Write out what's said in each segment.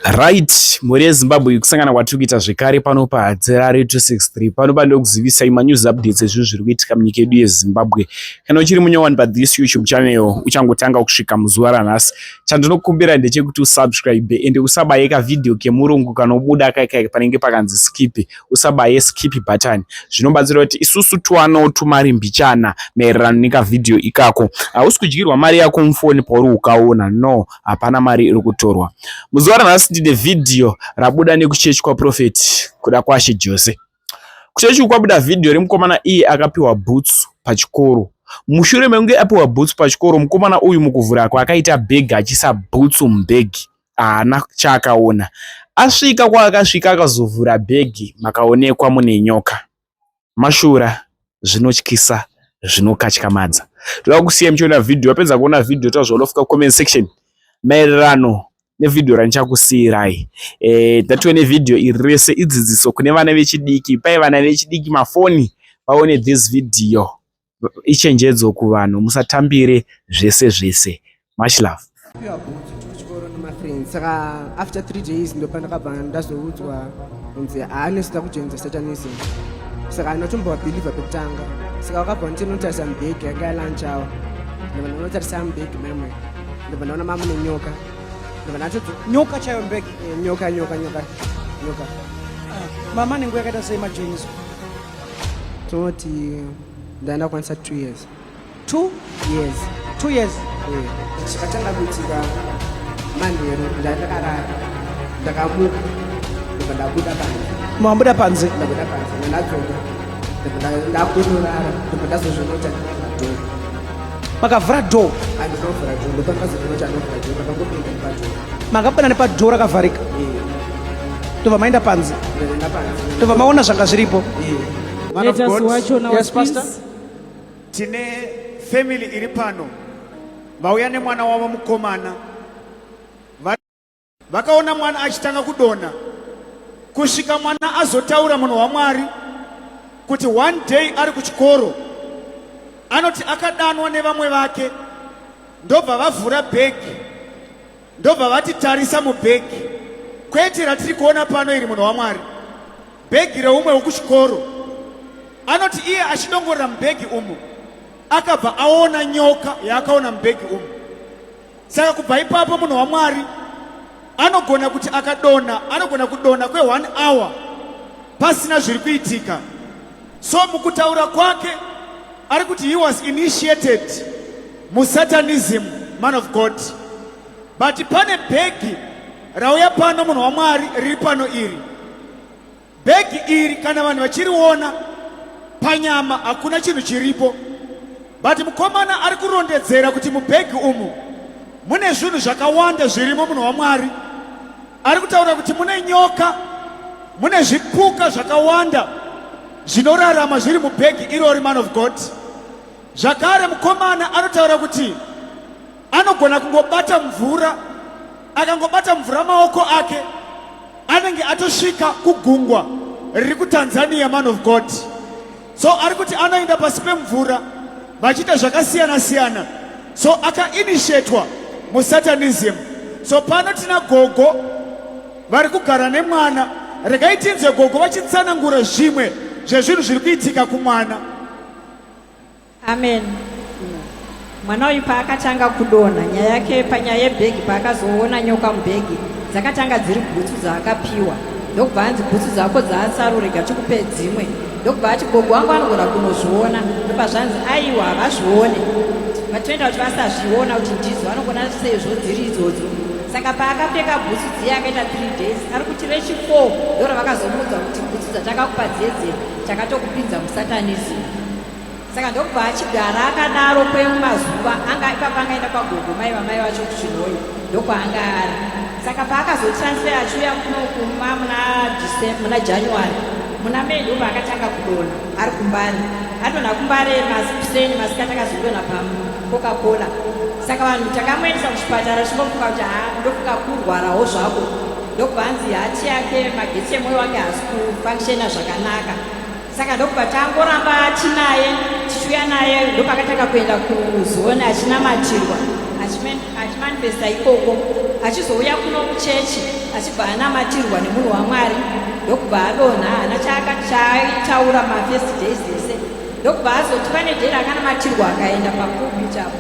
Right, mhuri yeZimbabwe kusangana kwatiri kuita zvekare pano paDzerare 263 pano pandokuzivisai manews updates ezvinhu zviri kuitika munyika yedu yeZimbabwe. Kana uchiri munyowani pathis YouTube channel uchangotanga kusvika muzuva ranhasi, chandinokumbira ndechekuti usubscribe ende usabaye kavidhio kemurungu kanobuda kaikai panenge pakanzi skip, usabaye skip button. Zvinobatsira kuti isusu tuwanawo tumari mbichana maererano nekavidhio ikako. Hausi kudyirwa mari yako mufoni pauri ukaona, no, hapana mari iri kutorwa. Muzuva ranhasi ndine video rabuda nekuchechi kwaProfeti kuda kwaShe Jose. Kuchechi kwabuda video remukomana iye akapihwa bhutsu pachikoro. Mushure mekunge apihwa bhutsu pachikoro, mukomana uyu mukuvhura kwakaita bhegi achisa bhutsu mubhegi, haana chaakaona. Asvika kwaakasvika akazovhura bhegi, makaonekwa mune nyoka. Mashura, zvinotyisa, zvinokatyamadza. Toda kusiya muchiona video, wapedza kuona video tazvolofika comment section maererano nevidhio randichakusiyirai. Ndative nevidhio iri rese idzidziso kune vana vechidiki. Pai vana vechidiki mafoni vaone this video, ichenjedzo kuvanhu, musatambire zvese zvese. Much love. Kuchikoro friends. Saka after 3 days ndo pandakabva ndazoudzwa kunzi haanetsida kujoinza satanism. Saka ndinotombowa believer pekutanga. Saka wakabva ndinotarisa mubhegi yanga yalunch hour. Ndobva ndinotarisa mubhegi memwe. Ndobva ndaona mama nenyoka. Nyoka chayo mbeki. Nyoka. Mama nengu yakaita sei majoiniso? Toti ndaenda kwanisa 2 years. 2 years. 2 years. Chikatanga kuitika manheru ndakarara. Ndakamuka. Ndobva ndabuda panze. Mabuda panze. Ndabuda panze. Ndadzoka. Ndakunorara. Ndobva ndazozvinota door. Makavhura door. Andizovhura door. Ndobva ndazozvinota ndovhura door. Ndakangopinda padoor. Makapinda nepadoor rakavharika. Ndobva maenda panze. Ndobva maona zvanga zviripo. Let us watch on our Yes, Pastor. Tine family iri pano. Vauya nemwana wavo mukomana. Vakaona mwana achitanga kudona. Kusvika mwana azotaura munhu waMwari kuti one day ari kuchikoro anoti akadanwa nevamwe vake, ndobva vavhura bhegi, ndobva vatitarisa mubhegi. Kwete ratiri kuona pano iri munhu waMwari, bhegi reumwe wekuchikoro. Anoti iye achidongorera mubhegi umu akabva aona nyoka yaakaona mubhegi umu. Saka kubva ipapo munhu waMwari anogona kuti akadona, anogona kudona kwe1 hour pasina zviri kuitika. So mukutaura kwake ari kuti he was initiated muSatanism, man of God. But pane bhegi rauya pano munhu waMwari riri pano iri. Bhegi iri kana vanhu vachiriona panyama hakuna chinhu chiripo. But mukomana ari kurondedzera kuti mubhegi umu mune zvinhu zvakawanda zvirimo munhu waMwari. Ari kutaura kuti mune nyoka, mune zvipuka zvakawanda zvinorarama zviri mubhegi irori, man of God. Zvakare mukomana anotaura kuti anogona kungobata mvura, akangobata mvura maoko ake anenge atosvika kugungwa riri kuTanzania, man of God. So ari kuti anoenda pasi pemvura vachiita zvakasiyana siyana. So akainitiatwa muSatanism. So pano tina gogo vari kugara nemwana. Regai tinzwe gogo vachitsanangura zvimwe zvezvinhu zviri kuitika kumwana. Amen. Mwana uyu paakatanga kudona, nyaya yake panyaya yebhegi, paakazoona nyoka mubhegi dzakatanga dziri bhutsu dzaakapiwa. Ndokubva anzi bhutsu dzako dzaatsarurega tikupe dzimwe. Ndokubva ati gogo wangu anogona kunozviona. Ndobva zvanzi aiwa havazvione. Vatoenda kuti vasazviona kuti ndidzo, vanogona sezvo dziri idzodzo. Saka paakapfeka bhutsu dziye akaita 3 days, ari kuti rechi4 ndoro vakazomuudza kuti bhutsu dzatakakupa dzedze takatokupinza muSatanism. Saka ndokubva achigara akadaro kwemazuva, anga ipapo angaenda kwagogo mai vamai vacho kuChinhoyi, ndokwaanga ari. Saka paakazotransfera achiuya kunokuma muna January, muna May ndobva akatanga kudona ari kumbare. Adona kumbare masipuseni masikati akazodona paCoca-Cola. Saka vanhu takamuendesa kuchipatara chinofunga kuti ndofunga kurwarawo zvako. Ndokubva anzi hati yake magetsi emwoyo wake haasi kufangishena zvakanaka. Saka ndokubva tangoramba tinaye, tichiuya naye, ndopakatanga kuenda kuzoni achinamatirwa, achimanifesta ikoko. achizouya kuno muchechi achibva anamatirwa nemunhu waMwari ndokubva adonha hana chaitaura mafirst days ese ndokubva azotiva nedheri akanamatirwa akaenda papulpit apo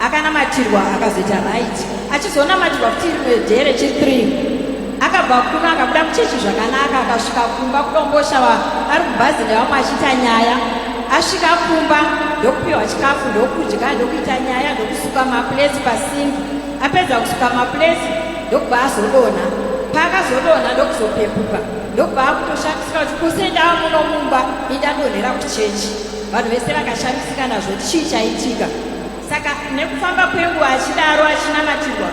akanamatirwa akazoita right achizonamatirwa futi rimwe dhere chi3 akabva kuno akabuda muchechi zvakanaka akasvika kumba kudombosha ari kubhazi nevamwe achiita nyaya asvika kumba ndokupiwa chikafu ndokudya ndokuita nyaya ndokusuka mapuresi pasingi apedza kusuka mapuresi ndokubva azodonha paakazodonha ndokuzopepuka ndokubva akutoshamisa kuti kusenda muno mumba indadonhera kuchechi vanhu vese vakashamisika nazvo chii chaitika saka nekufamba kwenguva achidaro achinamatirwa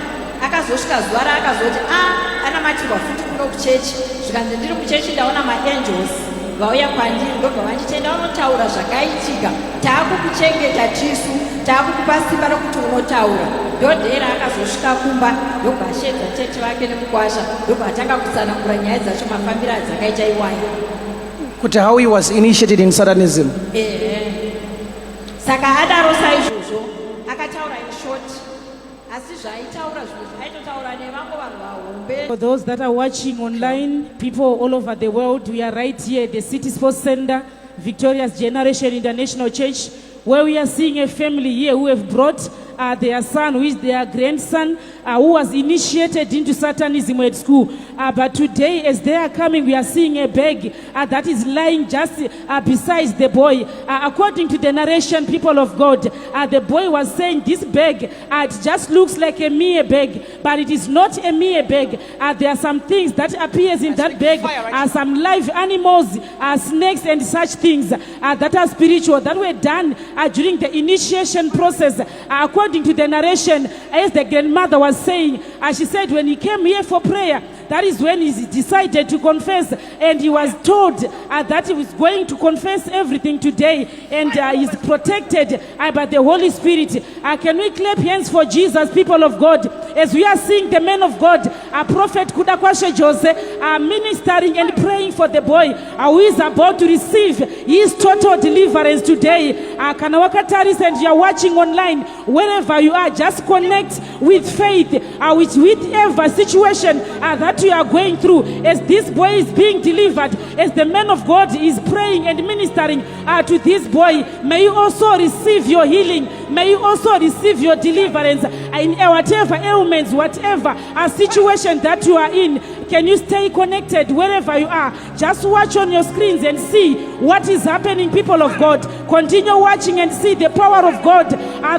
akazosvika zuva raakazoti anamatirwa futi kuno kuchechi zvikanzi ndiri kuchechi ndaona maangels vauya kwandiri ndobva vachitenda unotaura zvakaitika taakukuchengeta tisu taakukupa simba rokuti unotaura ndodhera akazosvika kumba ndobva ashedza chechi vake nemukwasha ndobva atanga kutsanangura nyaya dzacho mafambiro adzakaita iwaya kuti how he was initiated in Satanism. Saka adaro saizvozvo akataura in short asi zvaitaura zvimwe zvaitotaura nevamwe vanhu vahombe. For those that are watching online, people all over the world, we are right here at the City Sports Center, Victorious Generation International Church, where we are seeing a family here who have brought their son, who is their grandson, who was initiated into Satanism at school. But today, as they are coming, we are seeing a bag that is lying just beside the boy. According to the narration, people of God, the boy was saying this bag, it just looks like a mere bag, but it is not a mere bag. There are some things that appears in that bag, some live animals, snakes and such things that are spiritual, that were done during the initiation process. According to the narration, as the grandmother was saying, she said when he came here for prayer, that is when he decided to confess, and he was told that he was going to confess everything today, and is protected by the Holy Spirit. Can we clap hands for Jesus, people of God, as we are seeing the man of God, Prophet Kudakwashe Jose, ministering and praying for the boy who is about to receive his total deliverance today. Kanawakataris, and you are watching online, wherever you are, just connect with faith, with whichever situation that you are going through. As this boy is being delivered, as the man of God is praying and ministering to this boy, may you also receive your healing, may you also receive your deliverance in whatever ailments, whatever situation that you are in. Can you stay connected wherever you are? Just watch on your screens and see what is happening, people of God. Continue watching and see the power of God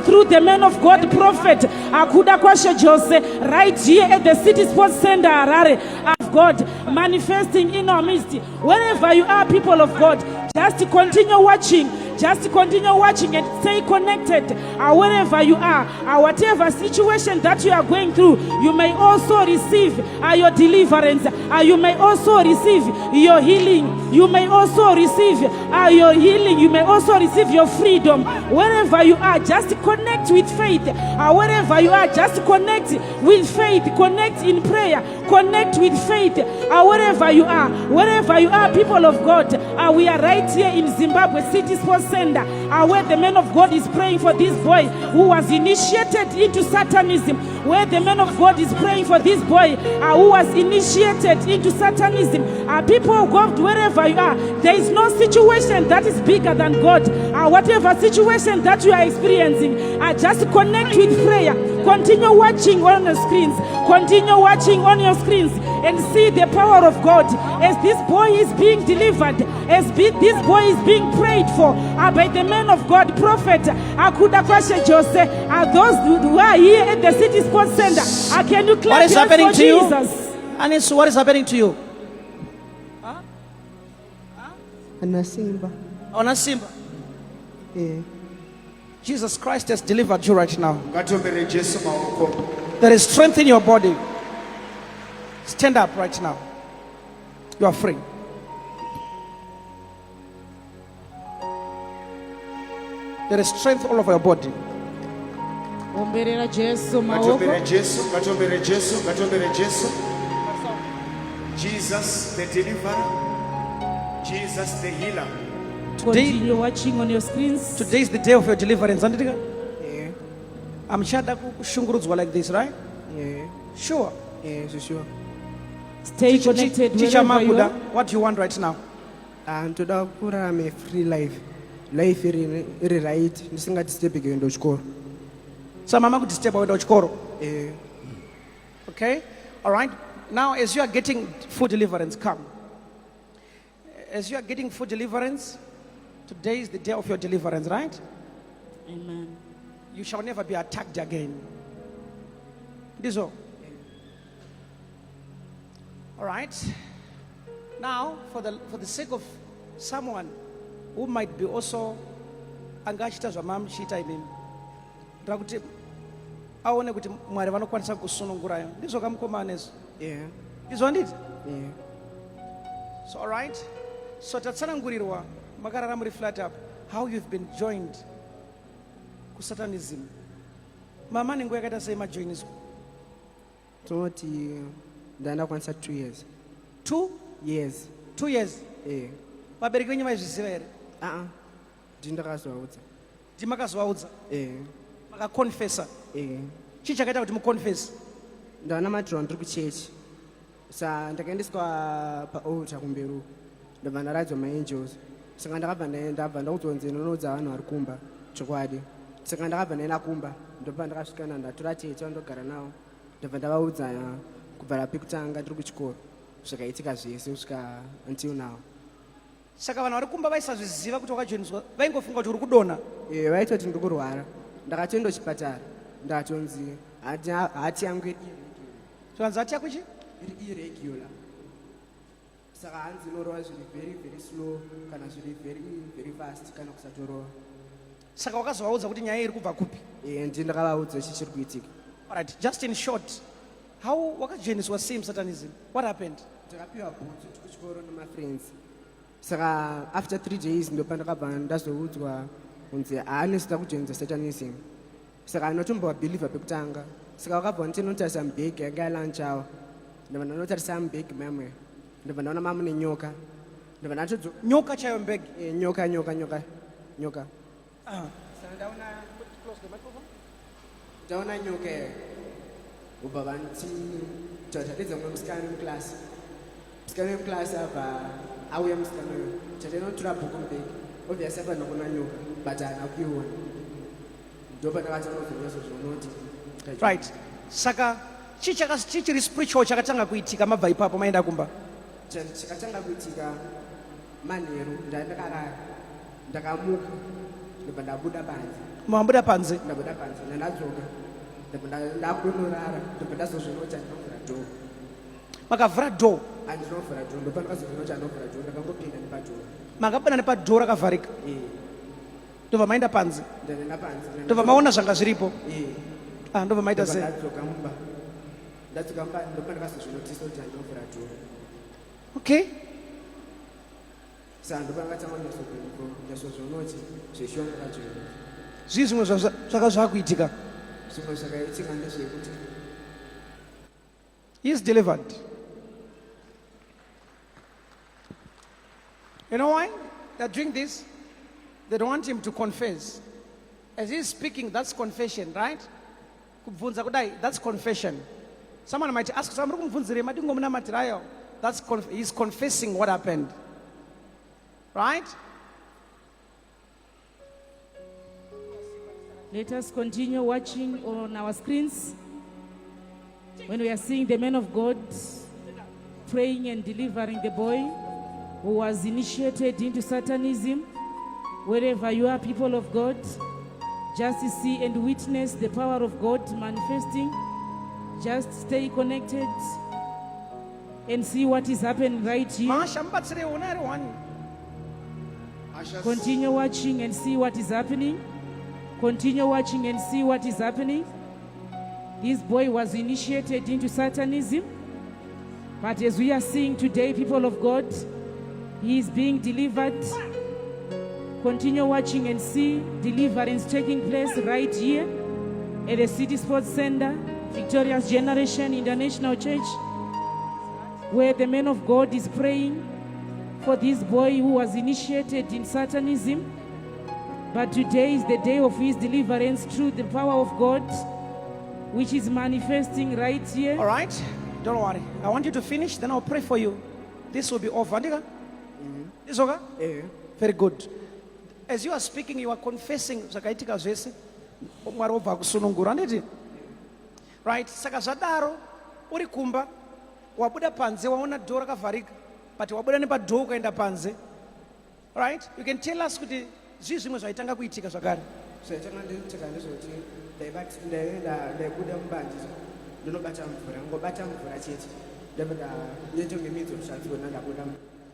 through the man of God, Prophet Kudakwashe Jose, right here at the City Sports Center, Harare, of God, manifesting in our midst. Wherever you are, people of God, just continue watching. Just continue watching and stay connected wherever you are. Whatever situation that you are going through, you may also receive your deliverance. You may also receive your healing. You may also receive your healing. You may also receive your freedom. Wherever you are, just connect with faith. Wherever you are, just connect with faith. Connect in prayer. Connect with faith. Wherever you are, people of God, we are right here in Zimbabwe City Sports Center, where the man of God is praying for this boy who was initiated into Satanism, where the man of God is praying for this boy who was initiated into Satanism. People of God, wherever you are, there is no situation that is bigger than God. Whatever situation that you are experiencing, just connect with prayer. Continue watching on your screens. Continue watching on your screens and see the power of God as this boy is being delivered, as this boy is being prayed for by the man of God, Prophet Kudakwashe Jose. Those who are here at the City Sports Center, can you clap hands for Jesus? Anis, what is happening to you? Anasimba. Onasimba. Yeah. Jesus Christ has delivered you right now. ngatombere Jesu maoko. There is strength in your body. Stand up right now. You are free. There is strength all over your body. Omberera Jesu maoko. ngatombere Jesu, ngatombere Jesu, ngatombere Jesu. Jesus the deliverer, Jesus the healer. Continue watching on your screens. Today is the day of your deliverance. Yeah. I'm sure that kushungurudzwa like this, right? Yeah. Sure. Sure. Stay connected Teacher wherever you Maguda, are. what do you want right now? Ndoda kurarama free life. Life iri right. Ndisingati step kuenda kuchikoro. So mama could step away to kuchikoro. Eh. Okay? All right. Now, as you are getting food deliverance, come. As you are getting food deliverance, today is the day of your deliverance, right? Amen. You shall never be attacked again. This all. All right. Now, for the sake of someone who might be also angachita zvamam shita imimi, ndakuti aone kuti Mwari vanokwanisa kusunungurayo. Ndizvo kamukomanezo. Yeah. Ndizvo handiti? Yeah. So, all right. So, tatsanangurirwa makarara muri flat up how you've been joined kusatanism. Mama nenguva yakaita sei majoiniswa? Toti ndanda kwanisa 2 years. 2 Years. 2 years. Eh. Vabereki venyu vaizviziva here? Ndindakazovaudza. Ndimakazovaudza? Eh. Makakonfesa? Eh. Chii chakaita kuti mukonfesa? Ndavanamatira ndiri kuchechi. Ndakaendeswa paaltar kumberi. Ndabva ndaradzwa maangels. Saka ndakabva ndabva ndakudzonzi ndinoudza vanhu vari kumba chokwadi. Saka ndakabva ndaenda kumba ndobva ndakasvika ndatora tete vandogara navo. Ndabva ndavaudza kubva pekutanga ndiri kuchikoro. Zvakaitika zvese kusvika until now. Saka vanhu vari kumba vaisazviziva kuti wakajoiniswa vaingofunga kuti uri kudonha? Vaitoti ndiri kurwara. Ndakatoenda kuchipatara ndatonzi hati yangu iri Zvanzi hati yako chi? irregular. Saka hanzi inorova zviri very very slow kana zviri very fast kana kusatorova. Saka wakazovaudza kuti nyaya iri kubva kupi? Ndakavaudza chichiri kuitika. All right, just in short, how wakajoiniswa same satanism? What happened? Ndakapiwa bhutsu kuchikoro nemafriends. Saka after 3 days ndopa ndakabva ndazoudzwa kunzi haanetsida kujoinisa satanism. Saka anotombowa believer pekutanga. Saka wakabva ndinotarisa mubhegi yanga yalanchawa. Ndabva ndanotarisa mubhegi mamwe. Ndabva ndaona mamu nenyoka. Ndabva ndatodzo Nyoka chayo mbegi? Nyoka. Saka ndaona nyoka yayo. Ubva vanti tatadza mumwe musikana wemuklasi. Musikana wemuklasi abva auya musikana uyo. Tatinotora bhuku mubhegi. Obviously abva ndakona nyoka but haana kuiona. Ndopa ndakatsanozvonazvo zvonoti. Right. Saka chichiri spiritual chakatanga kuitika mabva ipapo maenda kumba? Chakatanga kuitika manheru ndakarara. Ndakamuka. Ndobva ndabuda panze. Mabuda panze? Ndabuda panze ndadzoka. Ndakudonorara. Ndobva ndazozvinoti ndinovhura door. Makavhura door? Andinovhura door. Ndopa ndakazozvinoti ndinovhura door. Ndakangopinda nepadhoo. Makapinda nepadhoo rakavharika? Ndobva maenda panze? Ndaenda panze. Ndobva maona zvanga zviripo? Ndobva maita sei? Ndadzoka mumba. Ndopa ndakazozvinotisa kuti ndinovhura door. Okay. Saka ndopa ndakatanga ndazozvinoti zveshuwa ndakajoina. Zvii zvimwe zvaka zvakuitika? Zvimwe zvakaitika ndezvekuti he is delivered. You know why they're doing this? They don't want him to confess. As he's speaking, that's confession, right? Kubvunza kudai, that's confession. Someone might ask, he's confessing what happened. Right? Let us continue watching on our screens when we are seeing the man of God praying and delivering the boy who was initiated into Satanism. Wherever you are, people of God, just see and witness the power of God manifesting. Just stay connected and see what is happening right here. Continue watching and see what is happening. Continue watching and see what is happening. This boy was initiated into Satanism, but as we are seeing today, people of God, he is being delivered. Continue watching and see deliverance taking place right here at the City Sports Center, Victorious Generation International Church, where the man of God is praying for this boy who was initiated in Satanism. But today is the day of his deliverance through the power of God. which is manifesting right here. All right? Don't worry. I want you to finish, then I'll pray for you. This will be over. Is okay? Eh. Very good. As you are speaking, you are confessing. Zvakaitika zvese. Mwari obva kusunungura, handiti? Right? Saka zvadaro, uri kumba, wabuda panze, waona dhoo rakavharika, but wabuda nepadhoo ukaenda panze. Right? You can tell us kuti zvimwe zvaitanga kuitika zvakare. Zvaichanga ndinoitika ndezvekuti ndaibuda mubanji ndinobata mvura, ngobata mvura chete. Ndabva ndechongemidzo zvadziona ndabuda.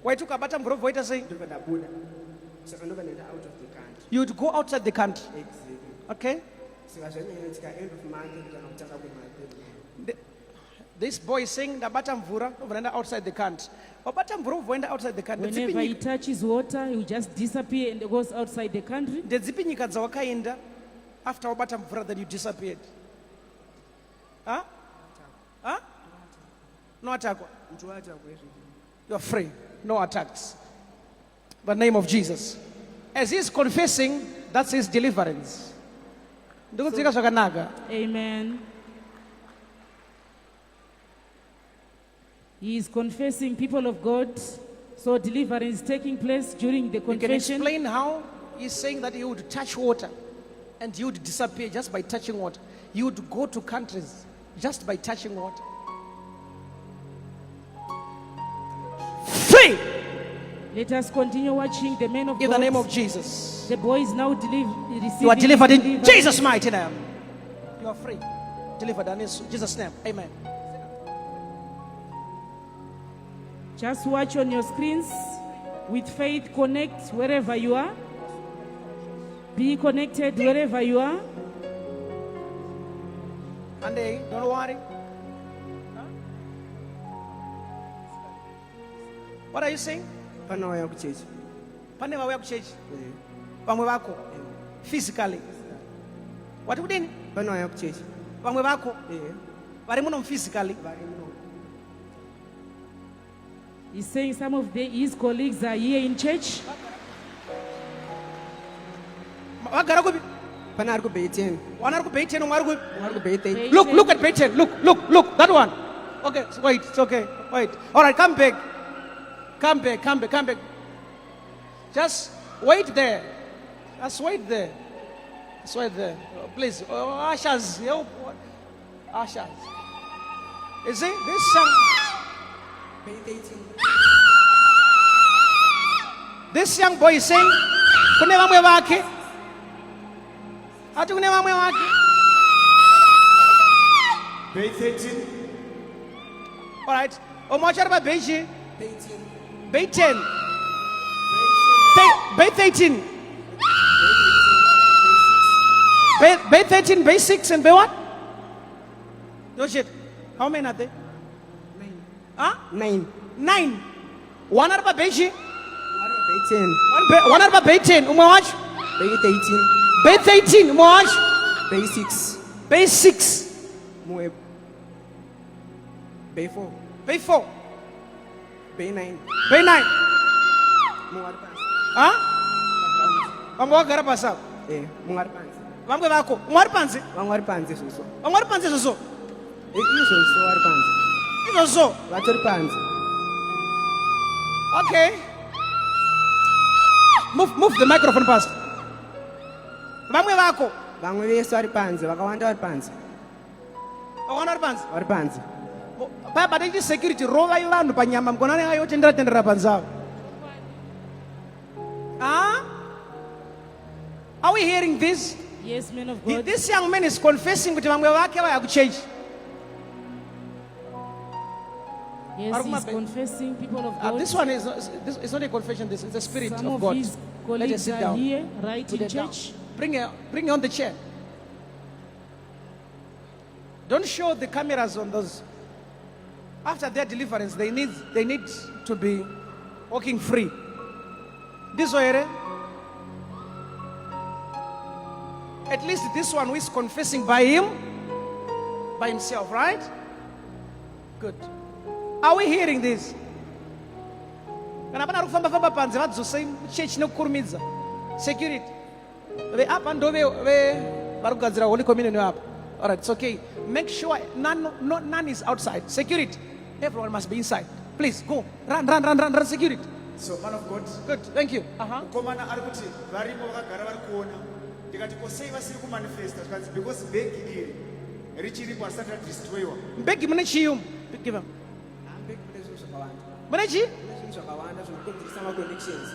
Waiti ukabata mvura woita sei? Ndobva ndabuda. Saka ndobva ndaenda out of the country. You would go outside the country. Exactly. Okay? Saka zvaitika end of month kana kutanga kwemari. This boy is saying ndabata mvura ndobva outside the country. Wabata mvura wobva outside the country. Whenever he touches water, he will just disappear and goes outside the country. Ndedzipi nyika dzawakaenda after wabata mvura then you disappeared? Huh? Huh? No attack. You are free. No attacks. The name of Jesus. As he is confessing, that's his deliverance. Amen. He is confessing, people of God. So deliverance is taking place during the You can confession. explain how he's saying that he would touch water and he would disappear just by touching water. He would go to countries just by touching water. Free! Let us continue watching the man of God. In the name of Jesus. The boy is now receiving. You are delivered in deliverance. Jesus' mighty name. You are free. Delivered in Jesus' name. Amen. Just watch on your screens. With faith, connect wherever you are. Be connected wherever you are. And don't worry. What are you saying? Panauya kuchechi. Pane vauya kuchechi. Vamwe vako. Physically. Wati kudini? Panauya kuchechi. Vamwe vako. Vari muno physically. He's saying some of his colleagues are here in church. Vagara kupi? Pana ari kubay 10. One ari kubay 10, umwe ari kupi? Ari kubay 10. Look at bay 10. Look. That one. Okay, wait, it's okay. Wait. All right, come back. Come back. Just wait there. Just wait there. Please. Ushers. Help. Ushers. You see, this young... Bay 18. This young boy is saying, kune vamwe vake. Ati kune vamwe vake. Bay 13. All right. Omwachari pa bay chi? Bay 10. Bay 10. Bay 13. Bay 13, Bay 6, and Bay what? No shit. How many are there? 9. Huh? 9. 9. One are pa Bay chi? Bay 10. One are pa Bay 10. Umwach? Bay 13. Bay 13. Umwach? Bay 6. Bay 6. Moe. Bay 4. Bay 4. Bay 9. Bay 9. Mungar pants. Huh? Vamwe vagara pasa. Mungar pants. Vamwe vako. Umwari panze? Vangu pants so. Umwari panze zozo? So ari pants. Zozo. Vatori pants. Okay. Move the microphone past. Vamwe vako. Vangu vese ari pants, vakawanda ari pants. Vakawanda ari panze? Ari pants. Baba dai security rova ivanhu panyama mukona nayo tendera panzavo. Are we hearing this? Yes, man of God. This young man is confessing kuti vamwe vake vaya kuchechi. Yes, he's confessing, people of God. This one is it's not a confession, this is the spirit Some of God. his Let us colleagues sit are down. here, right Put in it down. church. Bring her on the chair. Don't show the cameras on those. After their deliverance, they need to be walking free. This way, at least this one who is confessing by himself, right? Good. Are we hearing this? Kana pana kufamba panze vadzosei church nekukurumidza security ve apa ndo ve vari kugadzira holy communion apa All right, it's okay. Make sure none is outside. Security. Everyone must be inside. Please go. Run, security. So man of God, Good, thank you. mukomana ari kuti varimo vakagara vari kuona. Ndikati ko sei vasiri kumanifesta tikati because bhegi iri richiripo asati radestroyiwa. Beg mune chiyumu. Give him. Ambeki kune zvinhu zvakawanda. Mune chi? Kune zvinhu zvakawanda zvinokonzeresa ma-connections.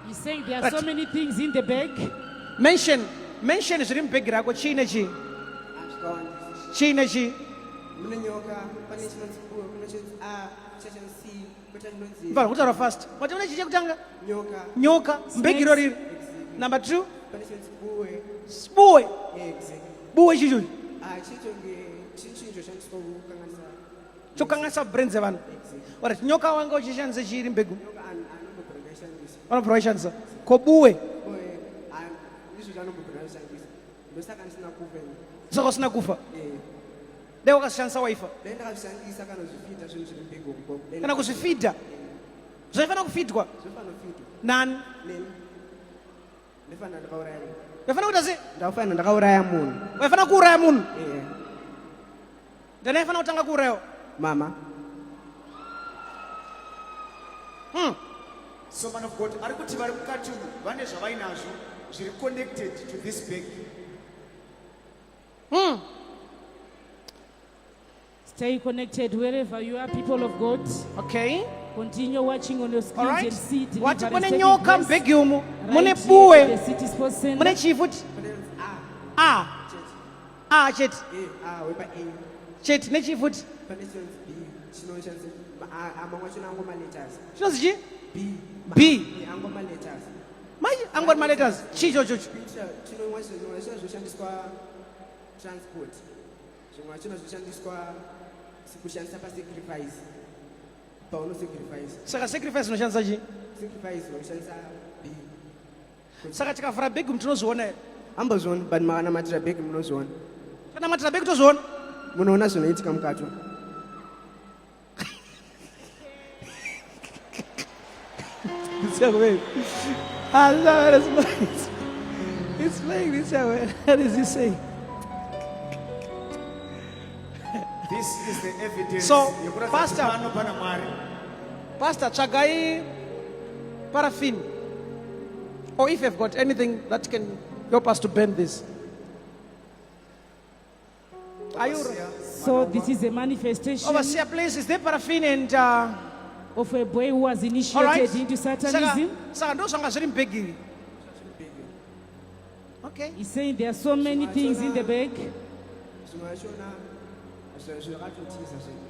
He's saying there are so many things in the bag. Mention zviri mubhegi rako chiine chi? Hazvikawandisa. Chiine chi? Mune nyoka, pane chinonzi buwe, mune chinonzi A, chinonzi C, koita chinonzi Mvara kutaura fast. Mati mune chi chekutanga? nyoka. Mubhegi iro riri. Number 2. Pane chinonzi buwe. Buwe. Exactly. Buwe chicho. Chicho chinhu choshandiswa kukanganisa. Chokanganisa brains dzevanhu. Alright, nyoka wanga uchishandisa chiri mbegu? Nyoka anombogona kuishandisa. Vanobva vaishandisa. Ko buwe. Buwe, ndizvo zvanombogona kuishandisa. Ndosaka ndisina kufa ini. Saka usina kufa. Dai wakazvishandisa waifa. Dai ndakazvishandisa kana zvifidha zvinhu zviri mbegu ukoko. Kana kuzvifidha. Zvaifana kufidwa. Zvinofanira kufidwa. Nani? Neni. Ndinofanira ndakauraya munhu. Waifana kuita sei? Ndafanira ndakauraya munhu. Waifana kuuraya munhu. Eh. Ndani aifana kutanga kuurayiwa? Mama. So man of God, ari kuti vari mukati umu vane zvavainazvo zviri connected to this bag. Stay connected wherever you are, people of God. Okay. Continue watching on your All screens right. and see Wati deliverance mune taking nyoka place mbhegi umu. Mune right here buwe. at the City Sports Center. Mune chi futi? A. Cheti. Wepa A. Cheti nechi futi? Pane chinonzi B. Chinoshandisa amwe acho angoma letters. Chinonzi chi? B. Angoma letters. Manje angori maletters. Chicho chocho. Chimwe zvinoshandiswa transport. Zvimwe zvinoshandiswa kushandisa pasacrifice. Pauno sacrifice. Saka sacrifice unoshandisa chi? Sacrifice unoshandisa B. Saka tikavhura bhegi tinozviona here. Ambozviona, but makanamatira bhegi munozviona. Kana matira bhegi tozviona. Munoona zvinoitika mukati. It's playing this way. What is he saying? This is the evidence. So, yekuratidza Pastor. kuti pano pana Mwari. Pastor, chagai paraffin. Or if you've got anything that can help us to burn this. Are you So this is a manifestation overseer, please? Is there paraffin and of a boy who was all right? initiated into Satanism. Saka ndo zvanga zviri mbhegi. Okay. He's saying there are so many things in the bag. Zvimwe zvachona zvakatotiza zvinhu.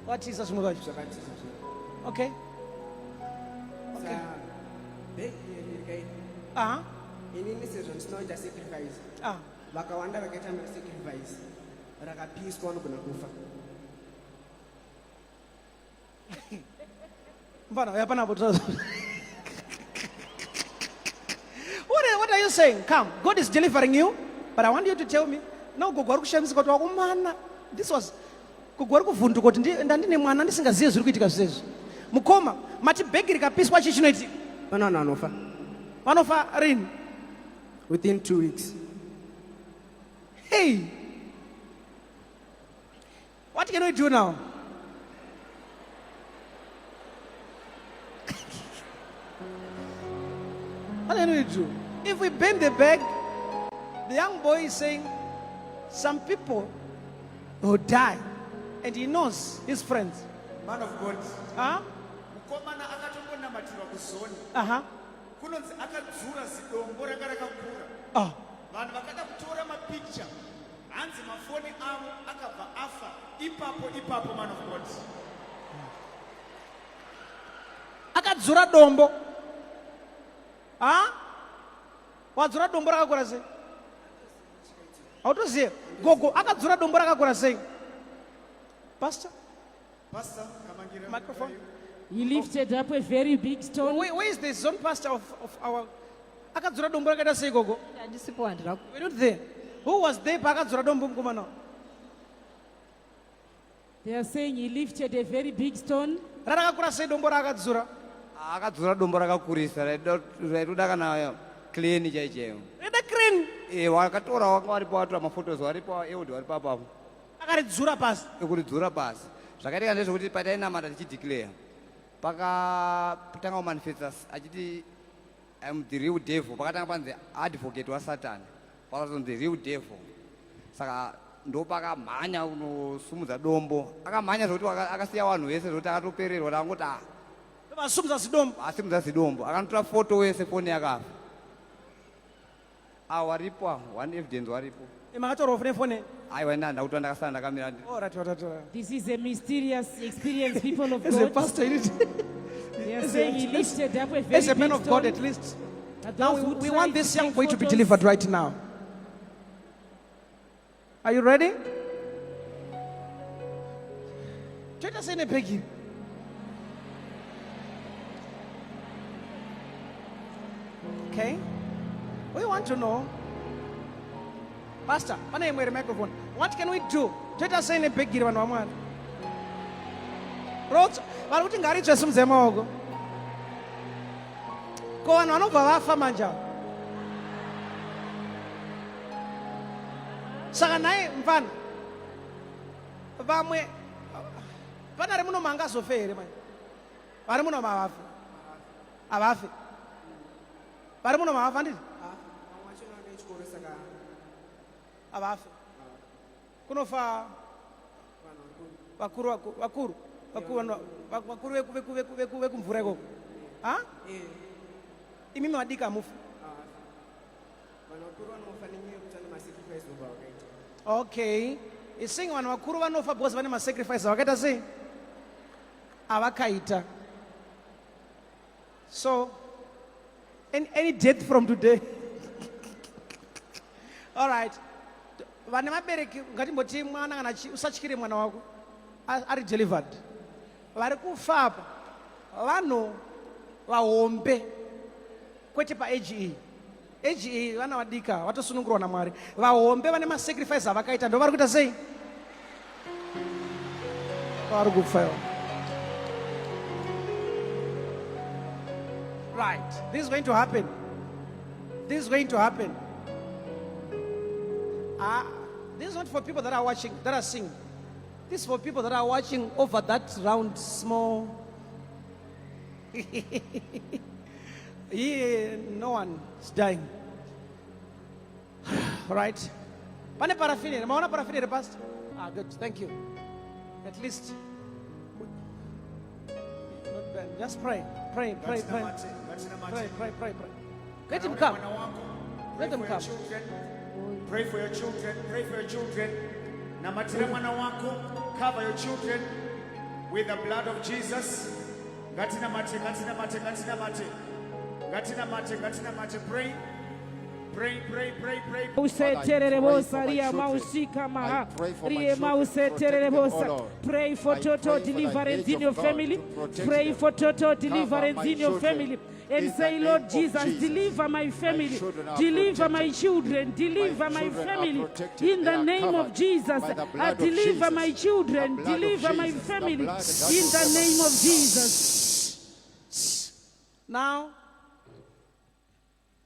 What is this movie? Zvakatiza zvinhu. Okay. Saka bhegi iri rikaita. Uh-huh. Inini sezvo ndisinoita sacrifice. Vakawanda vakaita sacrifice. Rakapiswa vanogona kufa. What are you saying? Come, God is delivering you, but I want you to tell me. No, go kushandisa kuti wakumana. This was kugwari kuvhunduka kuti ndandine mwana ndisingazive zviri kuitika zvezvo. Mukoma, mati bhegi rikapiswa chi chinoitika? Pane vanhu vanofa. Vanofa rini? Within 2 weeks. Hey! What can we do now? What can we do? If we bend the bag, the young boy is saying, some people will die. And he knows his friends. Man of God. Huh? Mukomana akatongonamatira kuzoni. Uh-huh. Kunonzi akadzura zidombo ranga rakakura. Oh. Vanhu vakada kutora mapikicha. Hanzi mafoni avo akabva afa. Ipapo man of God. Akadzura dombo. Huh? Wadzura dombo rakakura sei? Autoziva. Gogo akadzura dombo rakakura sei? Pastor? Pastor, kamangira. Microphone. He lifted up a very big stone. Where is the zone pastor of our... Akadzura dombo rakaita sei gogo? We're not there. Who was there pakadzura dombo mukomana? They are saying he lifted a very big stone. Rakakura sei dombo rakadzura? akadzura dombo rakakurisa raitoda kana clean chaicheyo. Rida crane. wakatora wanga waripo watora mafotos waripo eudi waripo apapo akaridzura pasi ekuridzura pasi zvakaitika ndezvekuti patainamata tichideclare pakatanga kumanifestas achiti I'm the real devil pakatanga panzi advocate wasatani pakazonzi the real devil saka ndopakamhanya kunosumudza dombo akamhanya zvokuti akasiya vanhu vese zvokuti akatopererwa takangoti vasumudza zidombo asimudza zidombo akanotora foto wese foni yakafa waripo one evidence waripo makatorwa nefone aiwa ndanda kuti ndakasara ndakamira This is a mysterious experience, people of as a God. pastor They are saying he lifted up a very as a man big of God stone. at least But now those who we tried want this take young boy to be photos- delivered right now. Are you ready? Toita sene begi. Okay. We want to know, Pastor, pane imwe microphone. What can we do? Toita sene begi vanhu vamwari. Rotso, vari kuti ngaridzwe simudze maoko. Ko vanhu vanobva vafa manja. Saka naye mfana vamwe pana ri muno manga zofe here manje vari muno mavafi avafi vari muno mavafa nditi avafi kunofa vakuru vekumvura ikoko imimi madiki amufa okay isingi vanhu vakuru vanofa because vane masacrifice avakaita sei avakaita so any death from today all right vane vabereki ngatimboti mwana kana usatyire mwana wako ari delivered vari kufa apa vanhu vahombe kwete paage age vana vadika vatosunungurwa namwari vahombe vane masacrifice avakaita ndo vari kuita sei vari kufa right this is going to happen this is going to happen this is not for people that are watching that are seeing this is for people that are watching over that round small no one is dying. Right? Pane paraffin here. Maona paraffin here, Pastor? Good. Thank you. At least. Not bad. Just pray. Pray. Let him come. Let him come. Pray for your children. Pray for your children. Namatira mwana wako. Cover your children with the blood of Jesus. Gatina mate. Pray. Pray for total deliverance in your family. Pray for total deliverance in your family. And say, Lord Jesus, deliver my family, deliver my children, deliver my family in the name of Jesus. Deliver my children, deliver my family in the name of Jesus. Now,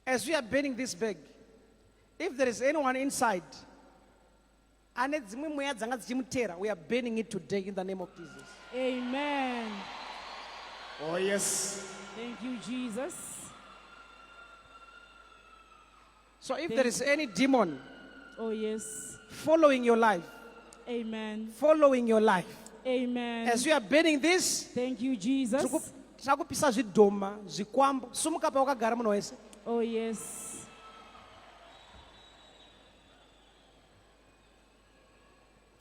as we are burning this bag, if there is anyone inside, we are burning it today in the name of Jesus. Amen. Oh yes. Thank you, Jesus. So if there is any demon, oh yes, following your life, amen, following your life, amen, as we are burning this, thank you, Jesus. takupisa zvidhoma zvikwambo sumuka pawakagara munhu wese. Oh yes.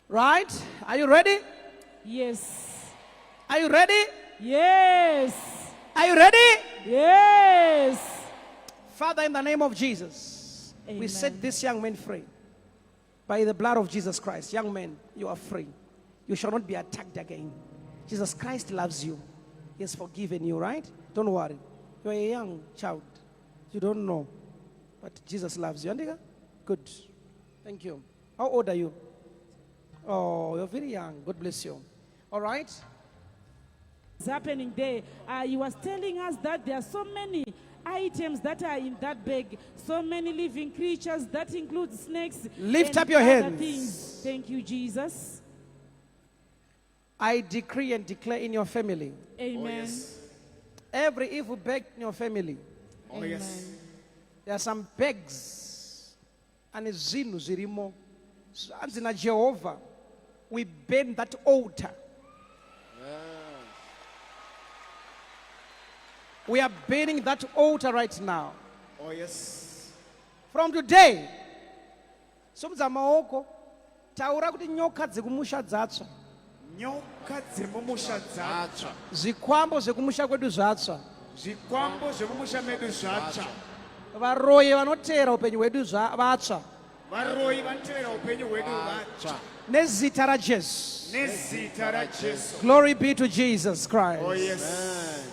Right? Are you ready? Yes. Are you ready? Yes. Are you ready? Yes. Father, in the name of Jesus, Amen. we set this young man free. By the blood of Jesus Christ, young man, you are free. You shall not be attacked again. Jesus Christ loves you. He has forgiven you, right? Don't worry. You're a young child. You don't know. But Jesus loves you. Andika? Good. Thank you. How old are you? Oh, you're very young. God bless you. All right? What's happening there? He was telling us that there are so many items that are in that bag. So many living creatures, that includes snakes. Lift and up your other hands. things. Thank you, Jesus. I decree and declare in your family, Amen. every evil bag in your family, Oh, yes. there are some bags and zinu zirimo. And in Jehovah, we burn that altar. We are burning that altar right now. Oh, yes. From today, somza maoko taura kuti nyoka dzekumusha dzatsva, Nyoka dzemumusha dzatsva. zvikwambo zvekumusha kwedu zvatsva, Zvikwambo zvemumusha medu zvatsva. varoyi vanoteera upenyu hwedu vatsva, Varoyi vanotevera upenyu hwedu vatsva. nezita rajesu. Nezita raJesu. Glory be to Jesus Christ. Oh, yes.